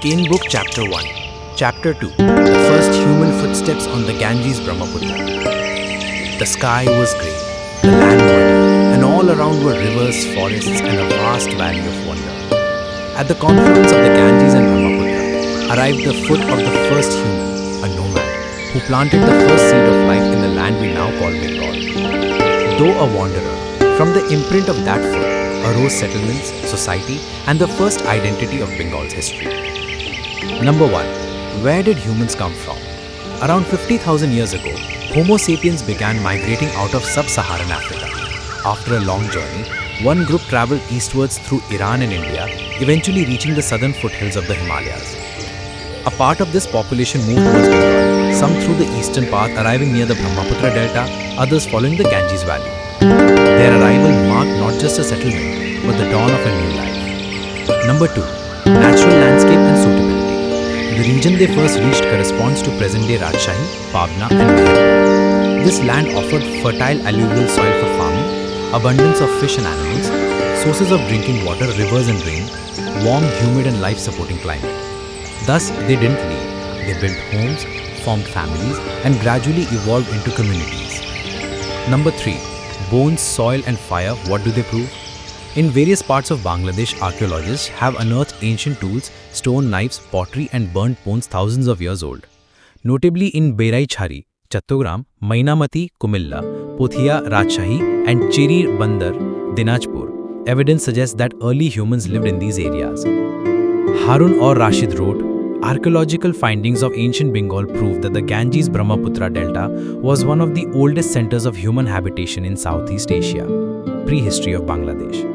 Skein Book Chapter 1. Chapter 2. The first human footsteps on the Ganges Brahmaputra. The sky was grey, the land muddy, and all around were rivers, forests, and a vast valley of wonder. At the confluence of the Ganges and Brahmaputra arrived the foot of the first human, a nomad, who planted the first seed of life in the land we now call Bengal. Though a wanderer, from the imprint of that foot arose settlements, society, and the first identity of Bengal's history. Number 1. Where did humans come from? Around 50,000 years ago, Homo sapiens began migrating out of sub-Saharan Africa. After a long journey, one group traveled eastwards through Iran and India, eventually reaching the southern foothills of the Himalayas. A part of this population moved towards Bengal, some through the eastern path arriving near the Brahmaputra Delta, others following the Ganges Valley. Their arrival marked not just a settlement, but the dawn of a new life. Number 2. Natural landscape and suitability. The region they first reached corresponds to present-day Rajshahi, Pabna and Meherpur. This land offered fertile alluvial soil for farming, abundance of fish and animals, sources of drinking water, rivers and rain, warm, humid and life-supporting climate. Thus, they didn't leave. They built homes, formed families and gradually evolved into communities. Number 3. Bones, soil and fire, what do they prove? In various parts of Bangladesh, archaeologists have unearthed ancient tools, stone knives, pottery and burnt bones thousands of years old. Notably in Beraichhari, Chattogram, Mainamati, Kumilla, Pothia, Rajshahi and Chiri Bandar, Dinajpur, evidence suggests that early humans lived in these areas. Harun or Rashid wrote, archaeological findings of ancient Bengal prove that the Ganges-Brahmaputra Delta was one of the oldest centers of human habitation in Southeast Asia. Prehistory of Bangladesh.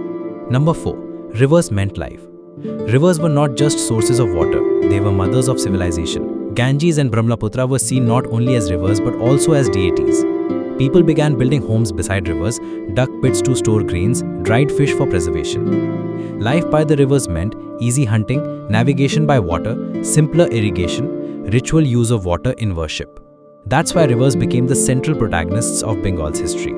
Number 4. Rivers meant life. Rivers were not just sources of water, they were mothers of civilization. Ganges and Brahmaputra were seen not only as rivers but also as deities. People began building homes beside rivers, dug pits to store grains, dried fish for preservation. Life by the rivers meant easy hunting, navigation by water, simpler irrigation, ritual use of water in worship. That's why rivers became the central protagonists of Bengal's history.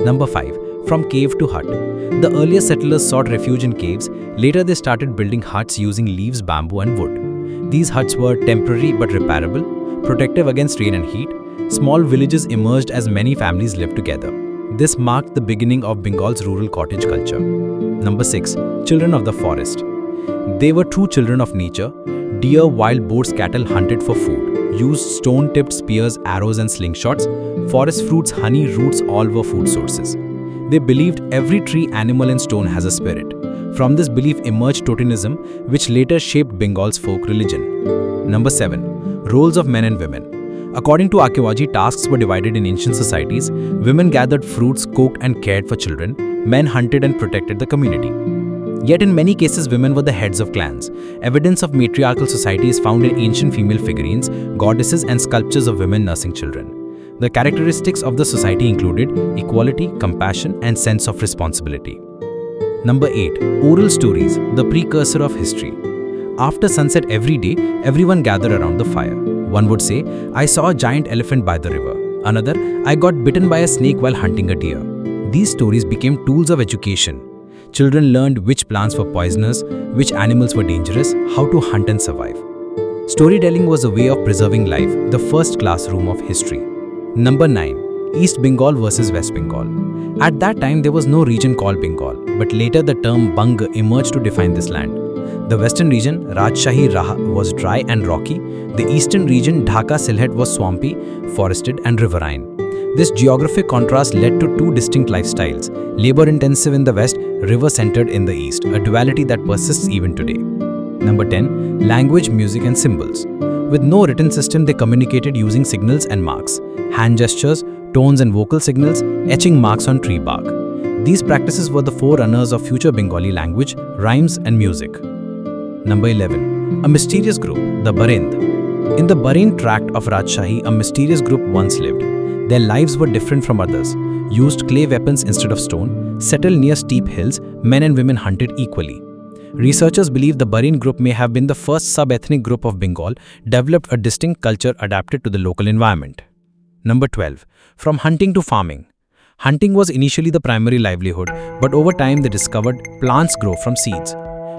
Number 5. From cave to hut. The earlier settlers sought refuge in caves. Later they started building huts using leaves, bamboo and wood. These huts were temporary but repairable, protective against rain and heat. Small villages emerged as many families lived together. This marked the beginning of Bengal's rural cottage culture. Number 6. Children of the forest. They were true children of nature. Deer, wild boars, cattle hunted for food. Used stone-tipped spears, arrows and slingshots. Forest fruits, honey, roots all were food sources. They believed every tree, animal and stone has a spirit. From this belief emerged totemism, which later shaped Bengal's folk religion. Number 7. Roles of men and women. According to archaeology, tasks were divided in ancient societies. Women gathered fruits, cooked and cared for children. Men hunted and protected the community. Yet in many cases, women were the heads of clans. Evidence of matriarchal society is found in ancient female figurines, goddesses and sculptures of women nursing children. The characteristics of the society included equality, compassion, and sense of responsibility. Number 8. Oral stories, the precursor of history. After sunset every day, everyone gathered around the fire. One would say, I saw a giant elephant by the river. Another, I got bitten by a snake while hunting a deer. These stories became tools of education. Children learned which plants were poisonous, which animals were dangerous, how to hunt and survive. Storytelling was a way of preserving life, the first classroom of history. Number 9. East Bengal versus West Bengal. At that time, there was no region called Bengal, but later the term Bang emerged to define this land. The western region, Rajshahi Raha, was dry and rocky. The eastern region, Dhaka Sylhet, was swampy, forested and riverine. This geographic contrast led to two distinct lifestyles, labor-intensive in the west, river-centered in the east, a duality that persists even today. Number 10. Language, music and symbols. With no written system, they communicated using signals and marks, hand gestures, tones and vocal signals, etching marks on tree bark. These practices were the forerunners of future Bengali language, rhymes and music. Number 11. A mysterious group, the Barind. In the Barind tract of Rajshahi, a mysterious group once lived. Their lives were different from others. Used clay weapons instead of stone, settled near steep hills, men and women hunted equally. Researchers believe the Barind group may have been the first sub-ethnic group of Bengal, developed a distinct culture adapted to the local environment. Number 12. From hunting to farming. Hunting was initially the primary livelihood, but over time they discovered plants grow from seeds.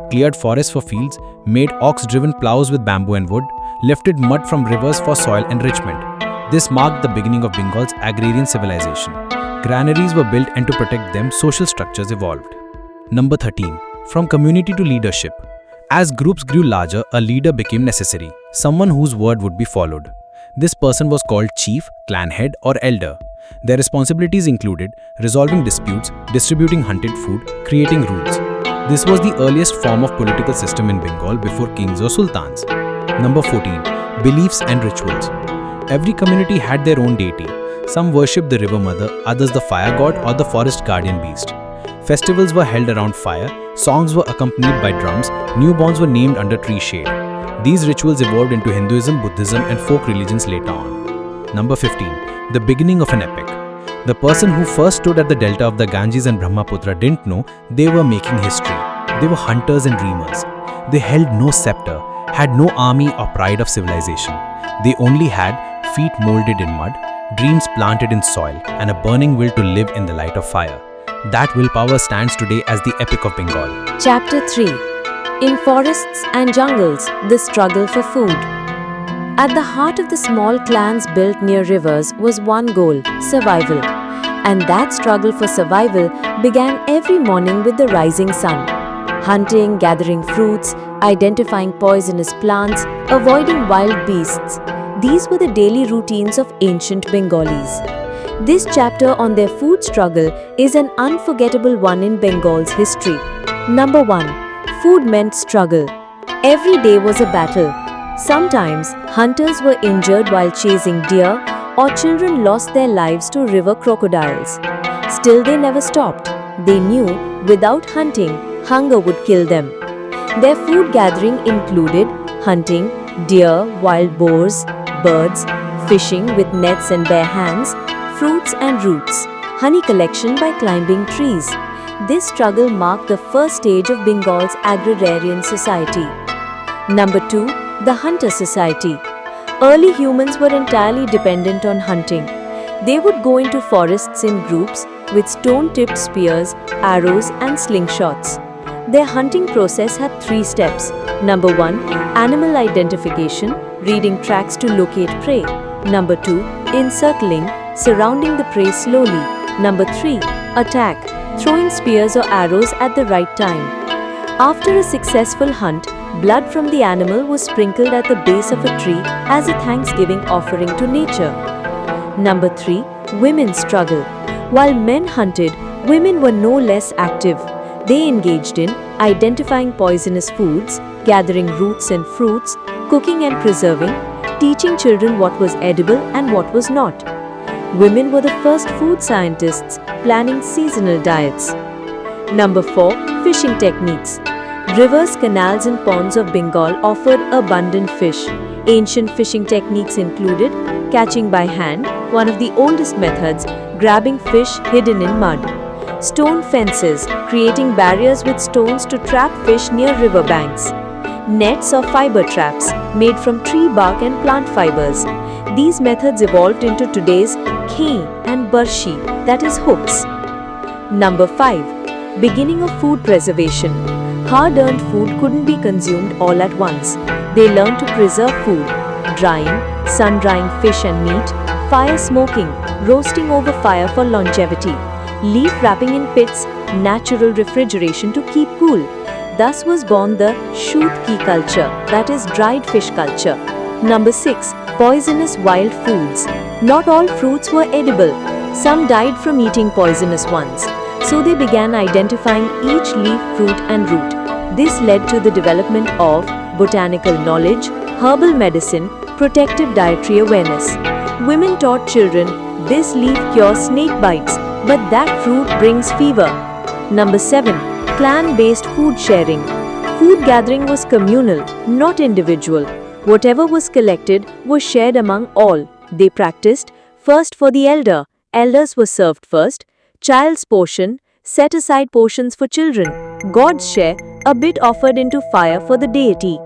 cleared forests for fields, made ox-driven plows with bamboo and wood, lifted mud from rivers for soil enrichment. This marked the beginning of Bengal's agrarian civilization. Granaries were built, and to protect them, social structures evolved. Number 13. From community to leadership. As groups grew larger, a leader became necessary, someone whose word would be followed. This person was called chief, clan head, or elder. Their responsibilities included resolving disputes, distributing hunted food, creating rules. This was the earliest form of political system in Bengal before kings or sultans. Number 14. Beliefs and rituals. Every community had their own deity. Some worshipped the river mother, others the fire god or the forest guardian beast. Festivals were held around fire, songs were accompanied by drums, newborns were named under tree shade. These rituals evolved into Hinduism, Buddhism, and folk religions later on. Number 15. The beginning of an epic. The person who first stood at the delta of the Ganges and Brahmaputra didn't know they were making history. They were hunters and dreamers. They held no scepter, had no army or pride of civilization. They only had feet molded in mud, dreams planted in soil, and a burning will to live in the light of fire. That willpower stands today as the Epic of Bengal. Chapter 3. In forests and jungles, the struggle for food. At the heart of the small clans built near rivers was one goal: survival. And that struggle for survival began every morning with the rising sun. Hunting, gathering fruits, identifying poisonous plants, avoiding wild beasts. These were the daily routines of ancient Bengalis. This chapter on their food struggle is an unforgettable one in Bengal's history. Number 1. Food meant struggle. Every day was a battle. Sometimes, hunters were injured while chasing deer, or children lost their lives to river crocodiles. Still, they never stopped. They knew, without hunting, hunger would kill them. Their food gathering included hunting, deer, wild boars, birds, fishing with nets and bare hands, fruits and roots, honey collection by climbing trees. This struggle marked the first stage of Bengal's agrarian society. Number 2. The Hunter Society. Early humans were entirely dependent on hunting. They would go into forests in groups with stone-tipped spears, arrows and slingshots. Their hunting process had 3 steps. Number 1. Animal identification, reading tracks to locate prey. Number 2. Encircling, surrounding the prey slowly. Number 3. Attack, throwing spears or arrows at the right time. After a successful hunt, blood from the animal was sprinkled at the base of a tree as a thanksgiving offering to nature. Number 3. Women's struggle. While men hunted, women were no less active. They engaged in identifying poisonous foods, gathering roots and fruits, cooking and preserving, teaching children what was edible and what was not. Women were the first food scientists, planning seasonal diets. Number 4. Fishing techniques. Rivers, canals and ponds of Bengal offered abundant fish. Ancient fishing techniques included catching by hand, one of the oldest methods, grabbing fish hidden in mud. Stone fences, creating barriers with stones to trap fish near river banks. Nets or fiber traps, made from tree bark and plant fibers. These methods evolved into today's khe and barshi, that is hooks. Number 5. Beginning of food preservation. Hard-earned food couldn't be consumed all at once. They learned to preserve food, drying, sun-drying fish and meat, fire smoking, roasting over fire for longevity, leaf wrapping in pits, natural refrigeration to keep cool. Thus was born the shoot ki culture, that is dried fish culture. Number 6. Poisonous wild foods. Not all fruits were edible. Some died from eating poisonous ones. So they began identifying each leaf, fruit and root. This led to the development of botanical knowledge, herbal medicine, protective dietary awareness. Women taught children, this leaf cures snake bites, but that fruit brings fever. Number 7. Clan-based food sharing. Food gathering was communal, not individual. Whatever was collected was shared among all. They practiced first for the elder. Elders were served first. Child's portion, set aside portions for children. God's share, a bit offered into fire for the deity.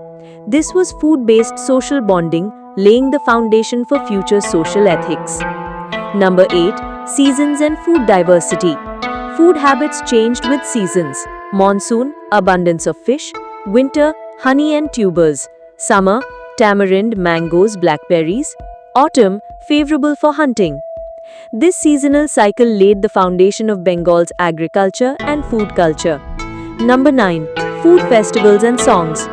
This was food-based social bonding, laying the foundation for future social ethics. Number 8. Seasons and food diversity. Food habits changed with seasons. Monsoon, abundance of fish. Winter, honey and tubers. Summer, tamarind, mangoes, blackberries. Autumn, favorable for hunting. This seasonal cycle laid the foundation of Bengal's agriculture and food culture. Number 9. Food festivals and songs.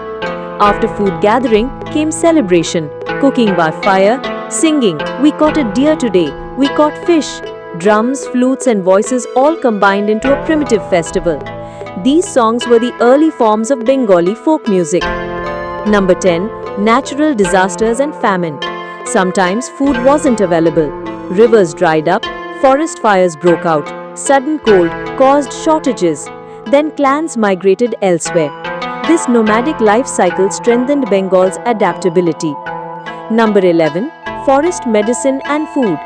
After food gathering came celebration, cooking by fire, singing, "We caught a deer today, we caught fish." Drums, flutes and voices all combined into a primitive festival. These songs were the early forms of Bengali folk music. Number 10. Natural disasters and famine. Sometimes food wasn't available. Rivers dried up, forest fires broke out, sudden cold caused shortages. Then clans migrated elsewhere. This nomadic life cycle strengthened Bengal's adaptability. Number 11. Forest medicine and food.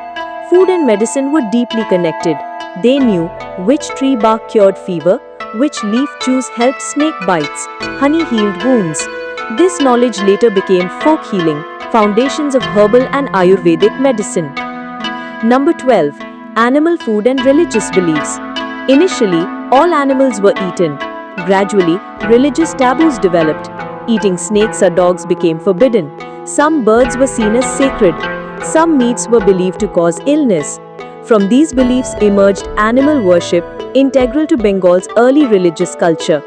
Food and medicine were deeply connected. They knew which tree bark cured fever, which leaf juice helped snake bites, honey healed wounds. This knowledge later became folk healing, foundations of herbal and Ayurvedic medicine. Number 12. Animal food and religious beliefs. Initially, all animals were eaten. Gradually, religious taboos developed. Eating snakes or dogs became forbidden. Some birds were seen as sacred. Some meats were believed to cause illness. From these beliefs emerged animal worship, integral to Bengal's early religious culture.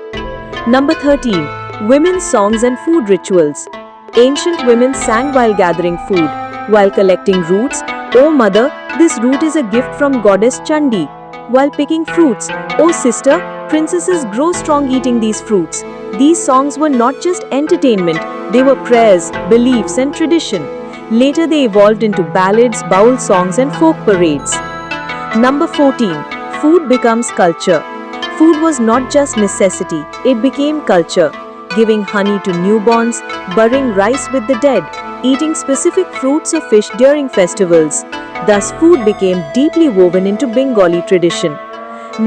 Number 13. Women's songs and food rituals. Ancient women sang while gathering food, while collecting roots. "Oh mother, this root is a gift from goddess Chandi." While picking fruits, "Oh sister, princesses grow strong eating these fruits." These songs were not just entertainment, they were prayers, beliefs and tradition. Later they evolved into ballads, bowl songs and folk parades. Number 14. Food becomes culture. Food was not just necessity, it became culture. Giving honey to newborns, burying rice with the dead, eating specific fruits or fish during festivals. Thus food became deeply woven into Bengali tradition.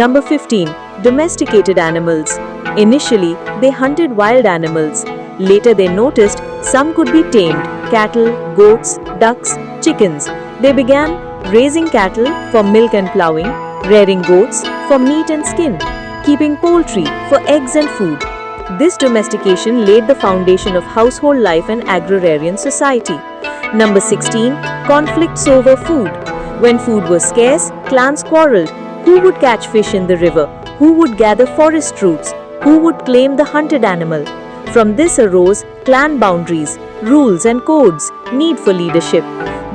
Number 15. Domesticated animals. Initially, they hunted wild animals. Later they noticed some could be tamed: cattle, goats, ducks, chickens. They began raising cattle for milk and plowing, rearing goats for meat and skin, keeping poultry for eggs and food. This domestication laid the foundation of household life and agrarian society. Number 16. Conflicts over food. When food was scarce, clans quarreled. Who would catch fish in the river? Who would gather forest roots? Who would claim the hunted animal? From this arose clan boundaries, rules and codes, need for leadership.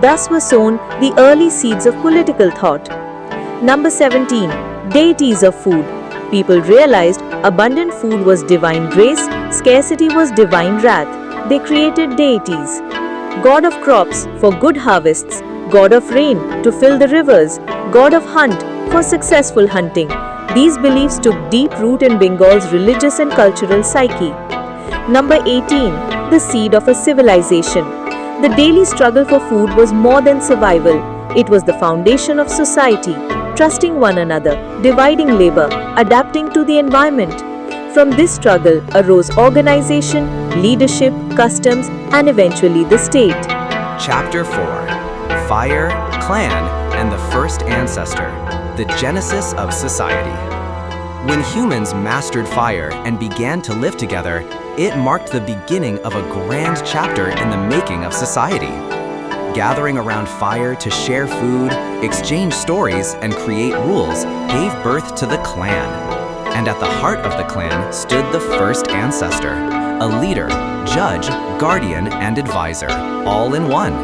Thus were sown the early seeds of political thought. Number 17. Deities of food. People realized abundant food was divine grace, scarcity was divine wrath. They created deities. God of crops for good harvests, God of rain to fill the rivers, God of hunt for successful hunting. These beliefs took deep root in Bengal's religious and cultural psyche. Number 18. The seed of a civilization. The daily struggle for food was more than survival. It was the foundation of society, trusting one another, dividing labor, adapting to the environment. From this struggle arose organization, leadership, customs, and eventually the state. Chapter 4. Fire, Clan, and the First Ancestor. The Genesis of Society. When humans mastered fire and began to live together, it marked the beginning of a grand chapter in the making of society. Gathering around fire to share food, exchange stories, and create rules gave birth to the clan. And at the heart of the clan stood the first ancestor, a leader, judge, guardian, and advisor, all in one.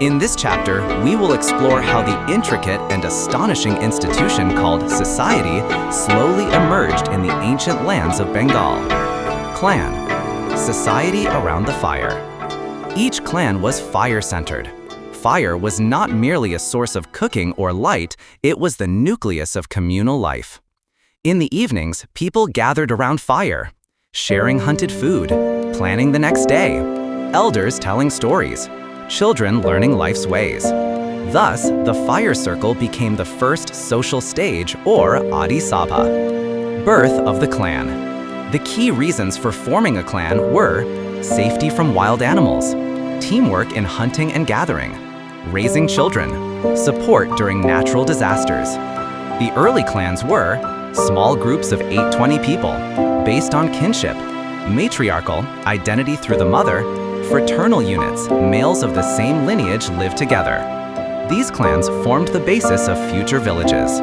In this chapter, we will explore how the intricate and astonishing institution called society slowly emerged in the ancient lands of Bengal. Clan, society around the fire. Each clan was fire-centered. Fire was not merely a source of cooking or light, it was the nucleus of communal life. In the evenings, people gathered around fire, sharing hunted food, planning the next day, elders telling stories, children learning life's ways. Thus, the fire circle became the first social stage, or Adi Sabha. Birth of the clan. The key reasons for forming a clan were safety from wild animals, teamwork in hunting and gathering, raising children, support during natural disasters. The early clans were small groups of 8-20 people, based on kinship, Matriarchal, identity through the mother. Fraternal units, males of the same lineage live together. These clans formed the basis of future villages.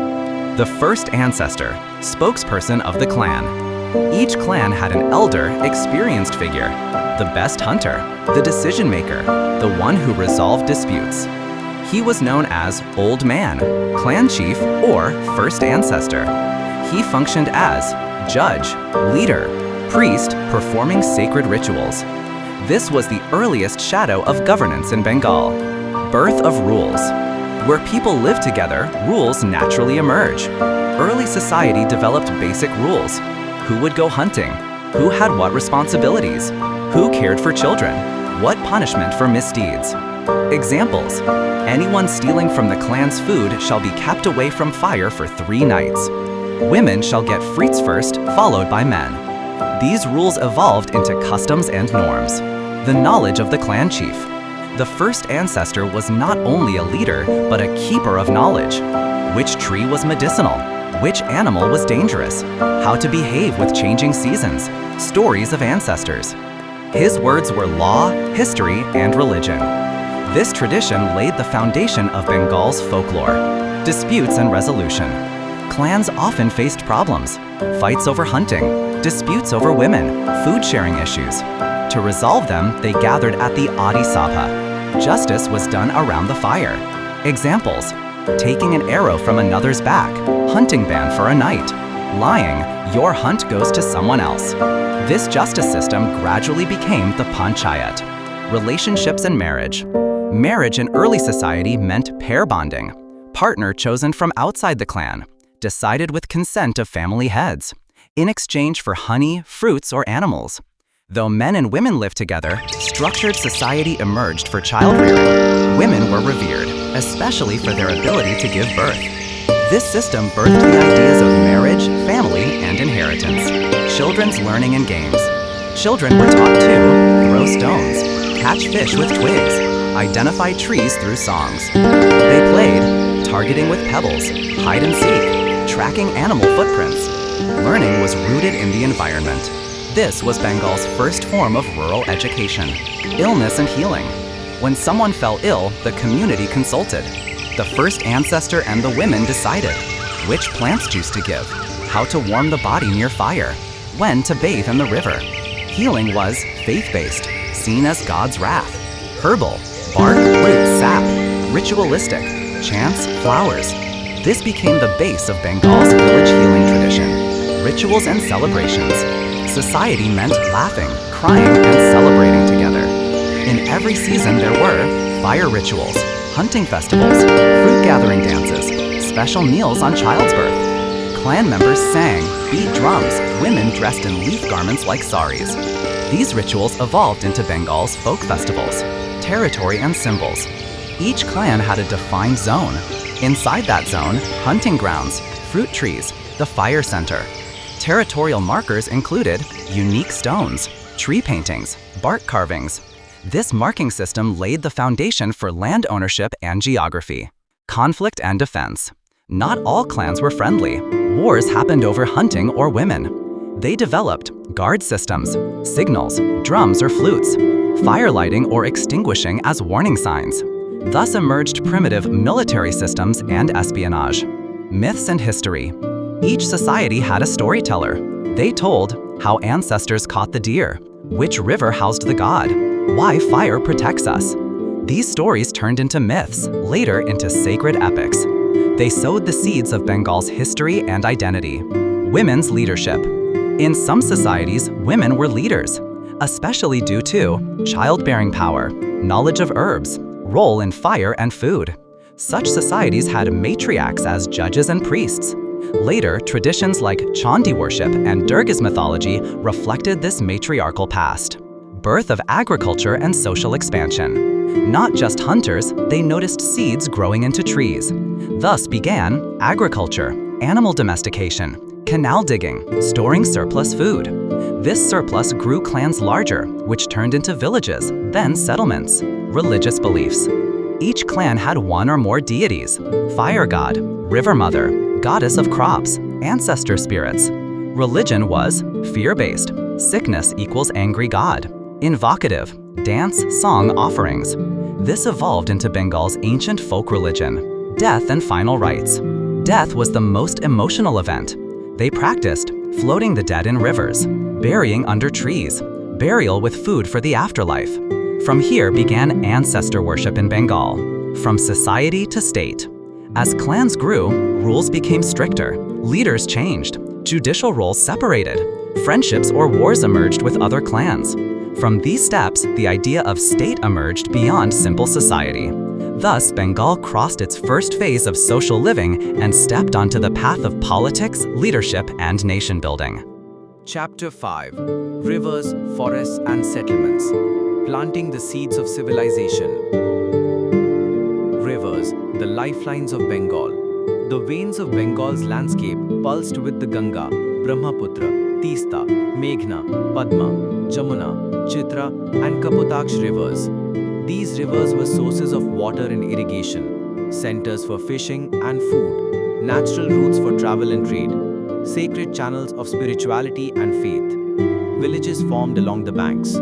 The first ancestor, spokesperson of the clan. Each clan had an elder, experienced figure, the best hunter, the decision maker, the one who resolved disputes. He was known as Old Man, clan chief, or first ancestor. He functioned as judge, leader, priest, performing sacred rituals. This was the earliest shadow of governance in Bengal. Birth of rules. Where people live together, rules naturally emerge. Early society developed basic rules. Who would go hunting? Who had what responsibilities? Who cared for children? What punishment for misdeeds? Examples: anyone stealing from the clan's food shall be kept away from fire for 3 nights. Women shall get fruits first, followed by men. These rules evolved into customs and norms. The knowledge of the clan chief. The first ancestor was not only a leader, but a keeper of knowledge. Which tree was medicinal? Which animal was dangerous? How to behave with changing seasons? Stories of ancestors. His words were law, history, and religion. This tradition laid the foundation of Bengal's folklore. Disputes and resolution. Clans often faced problems, fights over hunting, disputes over women, food sharing issues. To resolve them, they gathered at the Adi Sabha. Justice was done around the fire. Examples: taking an arrow from another's back, hunting ban for a night, lying, your hunt goes to someone else. This justice system gradually became the panchayat. Relationships and marriage. Marriage in early society meant pair bonding. Partner chosen from outside the clan, decided with consent of family heads, in exchange for honey, fruits, or animals. Though men and women lived together, structured society emerged for child rearing. Women were revered, especially for their ability to give birth. This system birthed the ideas of marriage, family, and inheritance. Children's learning and games. Children were taught to throw stones, catch fish with twigs, identify trees through songs. They played targeting with pebbles, hide and seek, tracking animal footprints. Learning was rooted in the environment. This was Bengal's first form of rural education. Illness and healing. When someone fell ill, the community consulted. The first ancestor and the women decided which plants juice to give, how to warm the body near fire, when to bathe in the river. Healing was faith-based, seen as God's wrath. Herbal, bark, root, sap. Ritualistic, chants, flowers. This became the base of Bengal's village healing tradition. Rituals and celebrations. Society meant laughing, crying, and celebrating together. In every season there were fire rituals, hunting festivals, fruit gathering dances, special meals on child's birth. Clan members sang, beat drums, women dressed in leaf garments like saris. These rituals evolved into Bengal's folk festivals, territory and symbols. Each clan had a defined zone. Inside that zone, hunting grounds, fruit trees, the fire center. Territorial markers included unique stones, tree paintings, bark carvings. This marking system laid the foundation for land ownership and geography. Conflict and defense. Not all clans were friendly. Wars happened over hunting or women. They developed guard systems, signals, drums or flutes, fire lighting or extinguishing as warning signs. Thus emerged primitive military systems and espionage. Myths and history. Each society had a storyteller. They told how ancestors caught the deer, which river housed the god, why fire protects us. These stories turned into myths, later into sacred epics. They sowed the seeds of Bengal's history and identity. Women's leadership. In some societies, women were leaders, especially due to childbearing power, knowledge of herbs, role in fire and food. Such societies had matriarchs as judges and priests. Later, traditions like Chandi worship and Durga's mythology reflected this matriarchal past. Birth of agriculture and social expansion. Not just hunters, they noticed seeds growing into trees. Thus began agriculture, animal domestication, canal digging, storing surplus food. This surplus grew clans larger, which turned into villages, then settlements. Religious beliefs. Each clan had one or more deities: fire god, river mother, goddess of crops, ancestor spirits. Religion was fear-based, Sickness equals angry god. Invocative, dance, song offerings. This evolved into Bengal's ancient folk religion. Death and final rites. Death was the most emotional event. They practiced floating the dead in rivers, burying under trees, burial with food for the afterlife. From here began ancestor worship in Bengal, from society to state. As clans grew, rules became stricter, leaders changed, judicial roles separated, friendships or wars emerged with other clans. From these steps, the idea of state emerged beyond simple society. Thus, Bengal crossed its first phase of social living and stepped onto the path of politics, leadership, and nation building. Chapter 5: Rivers, Forests, and Settlements. Planting the seeds of civilization. Rivers, the lifelines of Bengal. The veins of Bengal's landscape pulsed with the Ganga, Brahmaputra, Teesta, Meghna, Padma, Jamuna, Chitra, and Kapotaksh rivers. These rivers were sources of water and irrigation, centers for fishing and food, natural routes for travel and trade, sacred channels of spirituality and faith. Villages formed along the banks.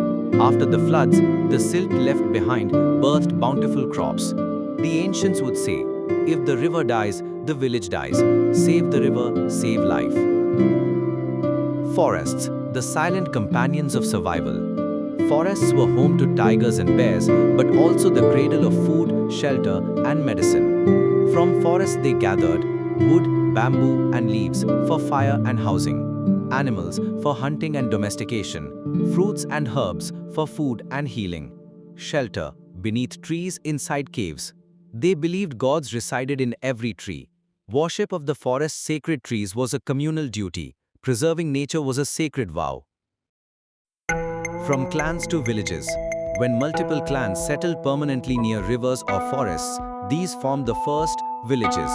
After the floods, the silt left behind birthed bountiful crops. The ancients would say, if the river dies, the village dies. Save the river, save life. Forests, the silent companions of survival. Forests were home to tigers and bears, but also the cradle of food, shelter, and medicine. From forests they gathered wood, bamboo, and leaves for fire and housing, animals for hunting and domestication, fruits and herbs for food and healing, shelter beneath trees inside caves. They believed gods resided in every tree. Worship of the forest's sacred trees was a communal duty. Preserving nature was a sacred vow. From clans to villages. When multiple clans settled permanently near rivers or forests, these formed the first villages.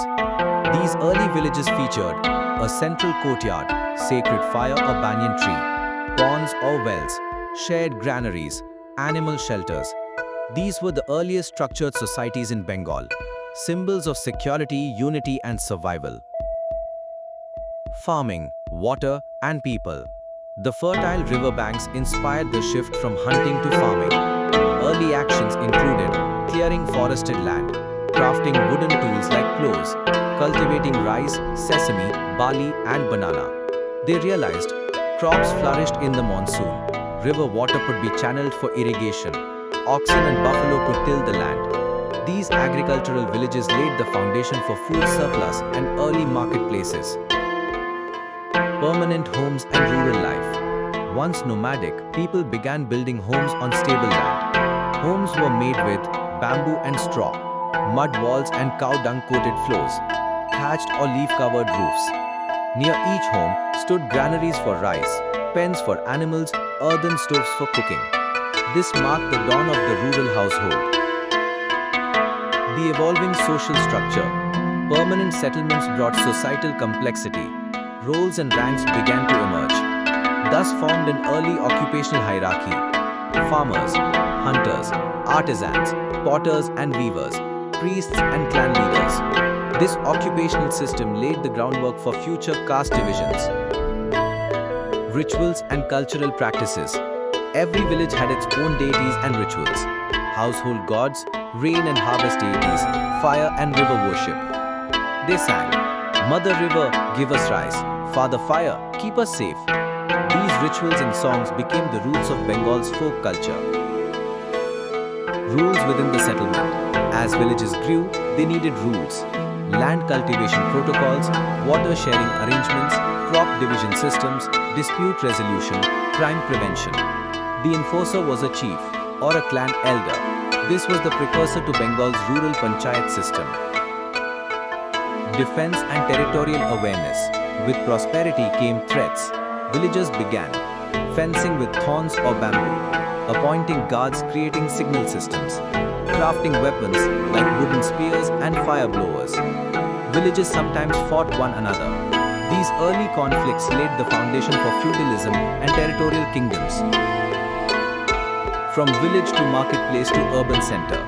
These early villages featured a central courtyard, sacred fire or banyan tree, ponds or wells, shared granaries, animal shelters. These were the earliest structured societies in Bengal, symbols of security, unity, and survival. Farming, water, and people. The fertile riverbanks inspired the shift from hunting to farming. Early actions included clearing forested land, crafting wooden tools like plows, cultivating rice, sesame, barley, and banana. They realized crops flourished in the monsoon. River water could be channeled for irrigation. Oxen and buffalo could till the land. These agricultural villages laid the foundation for food surplus and early marketplaces. Permanent homes and rural life. Once nomadic, people began building homes on stable land. Homes were made with bamboo and straw, mud walls and cow dung-coated floors, thatched or leaf-covered roofs. Near each home stood granaries for rice, pens for animals, earthen stoves for cooking. This marked the dawn of the rural household. The evolving social structure. Permanent settlements brought societal complexity. Roles and ranks began to emerge. Thus formed an early occupational hierarchy. Farmers, hunters, artisans, potters and weavers, priests and clan leaders. This occupational system laid the groundwork for future caste divisions. Rituals and cultural practices. Every village had its own deities and rituals. Household gods, rain and harvest deities, fire and river worship. They sang, Mother River, give us rice. Father Fire, keep us safe. These rituals and songs became the roots of Bengal's folk culture. Rules within the settlement. As villages grew, they needed rules. Land cultivation protocols, water sharing arrangements, crop division systems, dispute resolution, crime prevention. The enforcer was a chief or a clan elder. This was the precursor to Bengal's rural panchayat system. Defense and territorial awareness. With prosperity came threats. Villagers began fencing with thorns or bamboo, appointing guards, creating signal systems, crafting weapons like wooden spears and fire blowers. Villages sometimes fought one another. These early conflicts laid the foundation for feudalism and territorial kingdoms. From village to marketplace to urban center,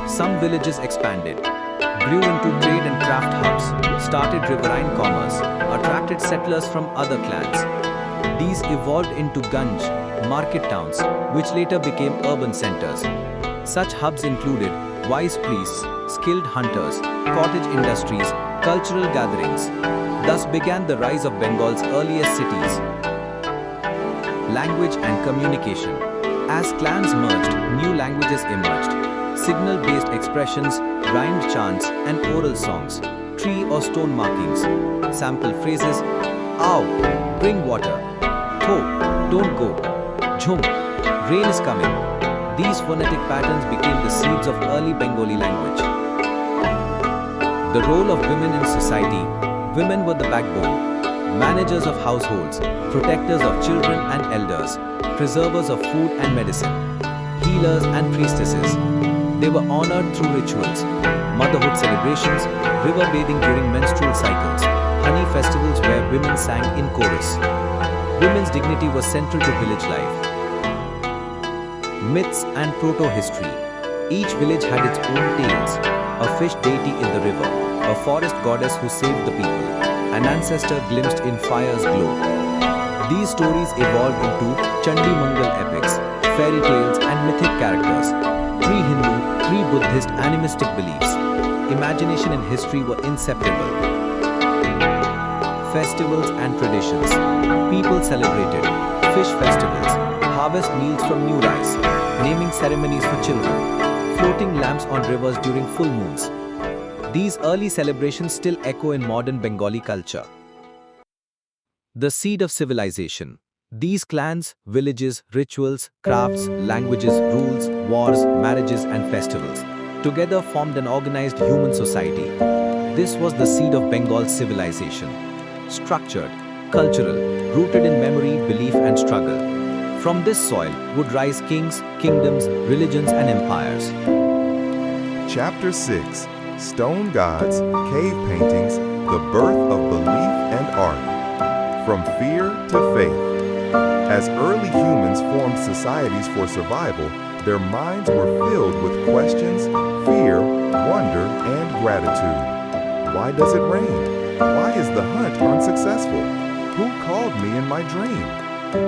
some villages expanded, grew into trade and craft hubs, started riverine commerce, attracted settlers from other clans. These evolved into Ganj, market towns, which later became urban centers. Such hubs included wise priests, skilled hunters, cottage industries, cultural gatherings. Thus began the rise of Bengal's earliest cities. Language and communication. As clans merged, new languages emerged. Signal-based expressions, rhymed chants, and oral songs. Tree or stone markings. Sample phrases. Aao, bring water. Tho, don't go. Jhum, rain is coming. These phonetic patterns became the seeds of early Bengali language. The role of women in society. Women were the backbone. Managers of households, protectors of children and elders, preservers of food and medicine, healers and priestesses. They were honored through rituals, motherhood celebrations, river bathing during menstrual cycles, honey festivals where women sang in chorus. Women's dignity was central to village life. Myths and proto-history. Each village had its own tales. A fish deity in the river, a forest goddess who saved the people, an ancestor glimpsed in fire's glow. These stories evolved into Chandi Mangal epics, fairy tales and mythic characters, pre-Hindu, pre-Buddhist animistic beliefs. Imagination and history were inseparable. Festivals and traditions. People celebrated fish festivals, harvest meals from new rice, naming ceremonies for children, floating lamps on rivers during full moons. These early celebrations still echo in modern Bengali culture. The seed of civilization. These clans, villages, rituals, crafts, languages, rules, wars, marriages, and festivals together formed an organized human society. This was the seed of Bengal's civilization. Structured, cultural, rooted in memory, belief, and struggle. From this soil would rise kings, kingdoms, religions, and empires. Chapter 6. Stone Gods, Cave Paintings, the Birth of Belief and Art. From Fear to Faith. As early humans formed societies for survival, their minds were filled with questions, fear, wonder, and gratitude. Why does it rain? Why is the hunt unsuccessful? Who called me in my dream?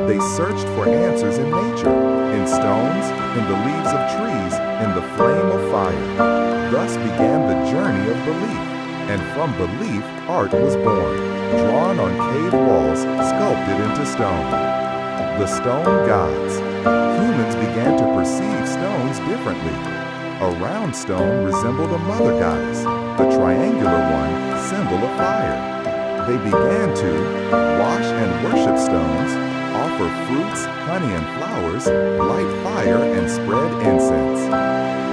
They searched for answers in nature, in stones, in the leaves of trees, in the flame of fire. Thus began the journey of belief, and from belief art was born, drawn on cave walls, sculpted into stone. The Stone Gods. Humans began to perceive stones differently. A round stone resembled a mother goddess, a triangular one, symbol of fire. They began to wash and worship stones, offer fruits, honey, and flowers, light fire, and spread incense.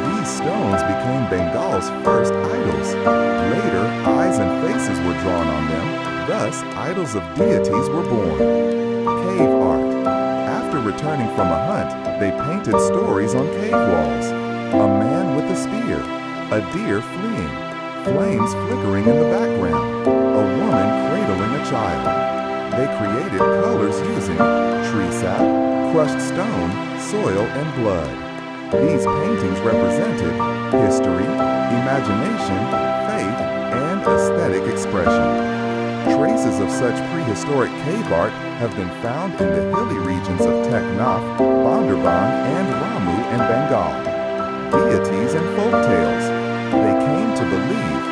These stones became Bengal's first idols. Later, eyes and faces were drawn on them. Thus, idols of deities were born. Cave art. After returning from a hunt, they painted stories on cave walls. A man with a spear, a deer fleeing, flames flickering in the background, a woman cradling a child. They created colors using tree sap, crushed stone, soil, and blood. These paintings represented history, imagination, faith, and aesthetic expression. Traces of such prehistoric cave art have been found in the hilly regions of Teknaf, Banderbang, and Ramu in Bengal. Deities and folk tales. They came to believe.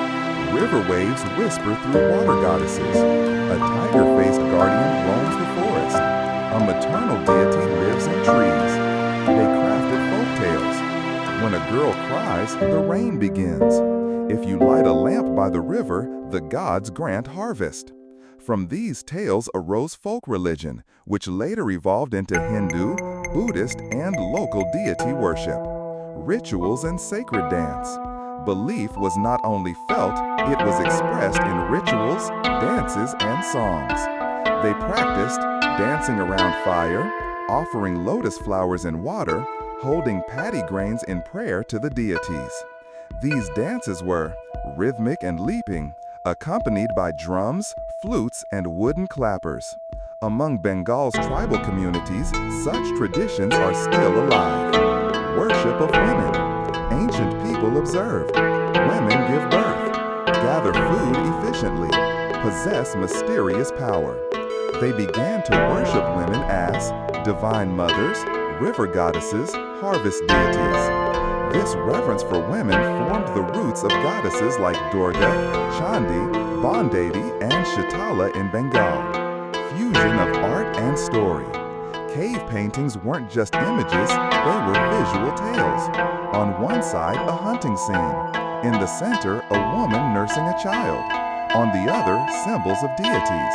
River waves whisper through water goddesses. A tiger-faced guardian roams the forest. A maternal deity lives in trees. They crafted folk tales. When a girl cries, the rain begins. If you light a lamp by the river, the gods grant harvest. From these tales arose folk religion, which later evolved into Hindu, Buddhist, and local deity worship. Rituals and sacred dance. Belief was not only felt, it was expressed in rituals, dances, and songs. They practiced dancing around fire, offering lotus flowers in water, holding paddy grains in prayer to the deities. These dances were rhythmic and leaping, accompanied by drums, flutes, and wooden clappers. Among Bengal's tribal communities, such traditions are still alive. Worship of women. Ancient people observed. Women give birth, gather food efficiently, possess mysterious power. They began to worship women as divine mothers, river goddesses, harvest deities. This reverence for women formed the roots of goddesses like Durga, Chandi, Bondevi, and Shitala in Bengal. Fusion of art and story. Cave paintings weren't just images, they were visual tales. On one side, a hunting scene. In the center, a woman nursing a child. On the other, symbols of deities.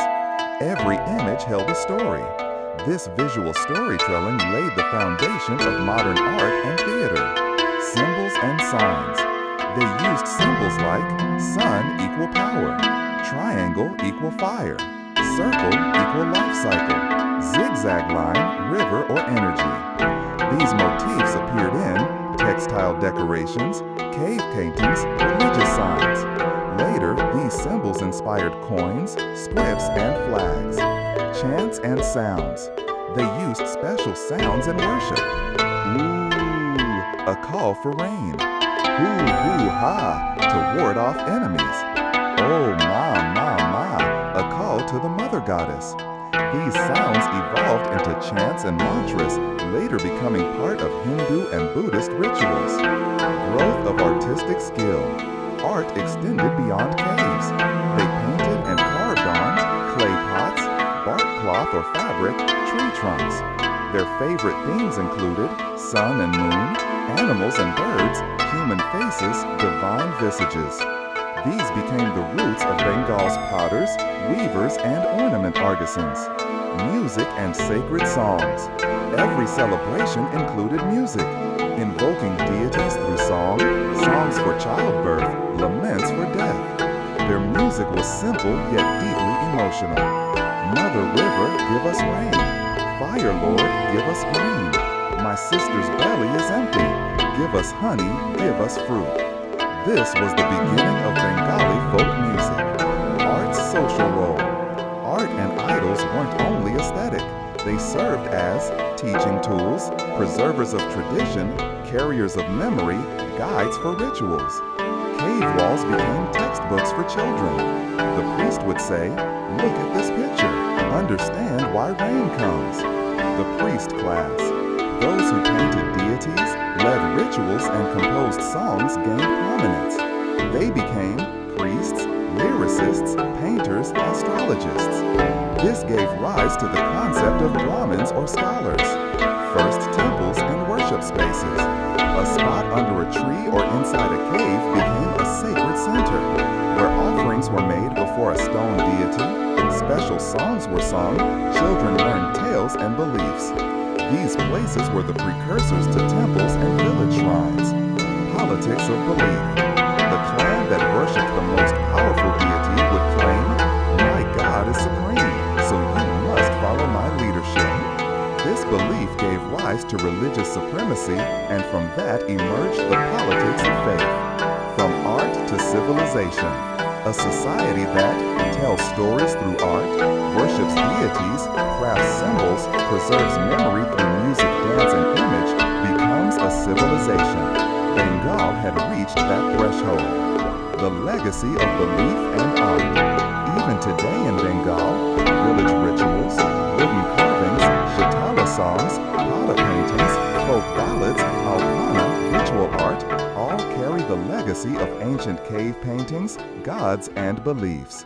Every image held a story. This visual storytelling laid the foundation of modern art and theater. Symbols and signs. They used symbols like sun equal power, triangle equal fire, circle equal life cycle, zigzag line, river or energy. These motifs appeared in textile decorations, cave paintings, religious signs. Later, these symbols inspired coins, scripts, and flags. Chants and sounds. They used special sounds in worship. Ooh, a call for rain. Hoo, hoo, ha, to ward off enemies. Oh, ma, a call to the mother goddess. These sounds evolved into chants and mantras, later becoming part of Hindu and Buddhist rituals. Growth of artistic skill. Art extended beyond caves. They painted and carved on clay pots, bark cloth or fabric, tree trunks. Their favorite themes included sun and moon, animals and birds, human faces, divine visages. These became the roots of Bengal's potters, weavers, and ornament artisans. Music and sacred songs. Every celebration included music, invoking deities through song, songs for childbirth, laments for death. Their music was simple yet deeply emotional. Mother River, give us rain. Fire Lord, give us grain. My sister's belly is empty. Give us honey, give us fruit. This was the beginning of Bengali folk music. Art's social role. Art and idols weren't only aesthetic. They served as teaching tools, preservers of tradition, carriers of memory, guides for rituals. Cave walls became textbooks for children. The priest would say, "Look at this picture. Understand why rain comes." The priest class. Those who painted deities, led rituals, and composed songs gained prominence. They became priests, lyricists, painters, astrologists. This gave rise to the concept of Brahmins or scholars. First temples and worship spaces. A spot under a tree or inside a cave became a sacred center, where offerings were made before a stone deity, special songs were sung, children learned tales and beliefs. These places were the precursors to temples and village shrines. Politics of belief. The clan that worshipped the most powerful deity would claim, "My God is supreme, so you must follow my leadership." This belief gave rise to religious supremacy, and from that emerged the politics of faith. From art to civilization, a society that tells stories through art, worships deities, crafts symbols, preserves memory through music, dance, and image, becomes a civilization. Bengal had reached that threshold. The legacy of belief and art. Even today in Bengal, village rituals, wooden carvings, Shitala songs, Pada paintings, folk ballads, Alpana, ritual art, all carry the legacy of ancient cave paintings, gods, and beliefs.